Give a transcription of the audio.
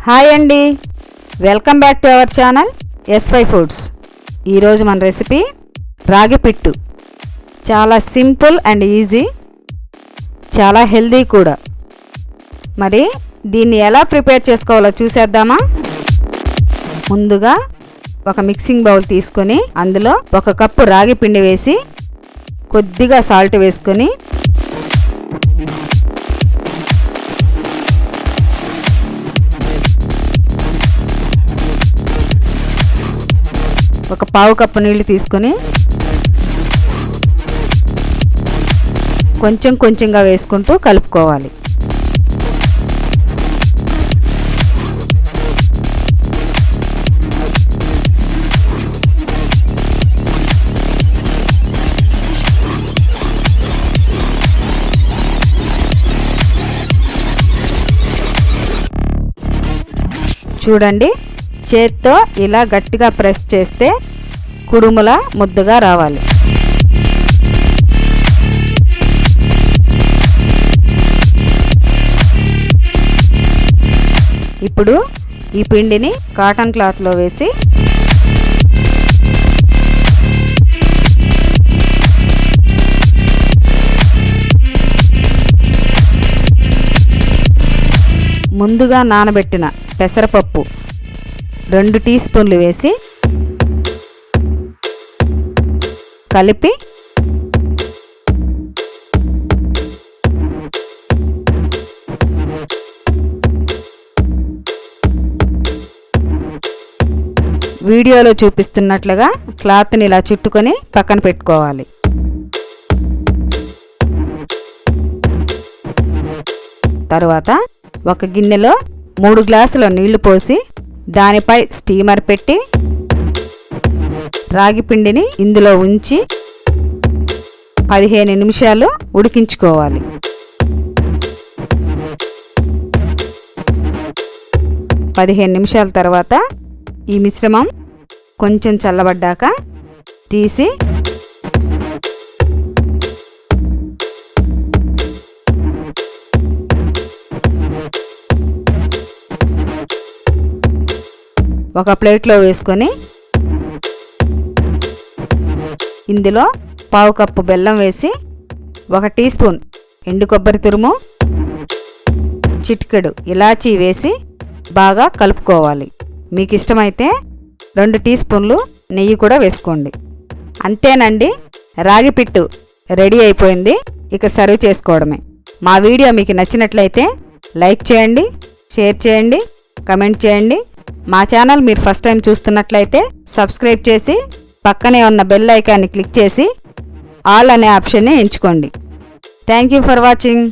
Hi అండి, welcome back to our channel S five foods. ఈరోజు మన రెసిపీ రాగి పిట్టు. చాలా సింపుల్ అండ్ ఈజీ, చాలా హెల్దీ కూడా. మరి దీన్ని ఎలా ప్రిపేర్ చేసుకోవాలో చూసేద్దామా? ముందుగా ఒక మిక్సింగ్ బౌల్ తీసుకొని అందులో 1 కప్పు రాగి పిండి వేసి కొద్దిగా సాల్ట్ వేసుకొని ఒక పావు కప్పు నీళ్లు తీసుకొని కొంచెం కొంచెంగా వేసుకుంటూ కలుపుకోవాలి. చూడండి, చేత్తో ఇలా గట్టిగా ప్రెస్ చేస్తే కుడుముల ముద్దగా రావాలి. ఇప్పుడు ఈ పిండిని కాటన్ క్లాత్లో వేసి ముందుగా నానబెట్టిన పెసరపప్పు 2 టీ స్పూన్లు వేసి కలిపి వీడియోలో చూపిస్తున్నట్లుగా క్లాత్ని ఇలా చుట్టుకొని పక్కన పెట్టుకోవాలి. తరువాత ఒక గిన్నెలో 3 గ్లాసుల నీళ్లు పోసి దానిపై స్టీమర్ పెట్టి రాగి పిండిని ఇందులో ఉంచి 15 నిమిషాలు ఉడికించుకోవాలి. నిమిషాల తర్వాత ఈ మిశ్రమం కొంచెం చల్లబడ్డాక తీసి ఒక ప్లేట్లో వేసుకొని ఇందులో పావు కప్పు బెల్లం వేసి 1 టీ స్పూన్ ఎండు కొబ్బరి తురుము, చిటికెడు ఇలాచీ వేసి బాగా కలుపుకోవాలి. మీకు ఇష్టమైతే 2 టీ స్పూన్లు నెయ్యి కూడా వేసుకోండి. అంతేనండి, రాగి పిట్టు రెడీ అయిపోయింది. ఇక సర్వ్ చేసుకోవడమే. మా వీడియో మీకు నచ్చినట్లయితే లైక్ చేయండి, షేర్ చేయండి, కమెంట్ చేయండి. మా ఛానల్ మీరు ఫస్ట్ టైం చూస్తున్నట్లయితే సబ్స్క్రైబ్ చేసి పక్కనే ఉన్న బెల్ ఐకాన్ని క్లిక్ చేసి ఆల్ అనే ఆప్షన్ని ఎంచుకోండి. Thank you for watching.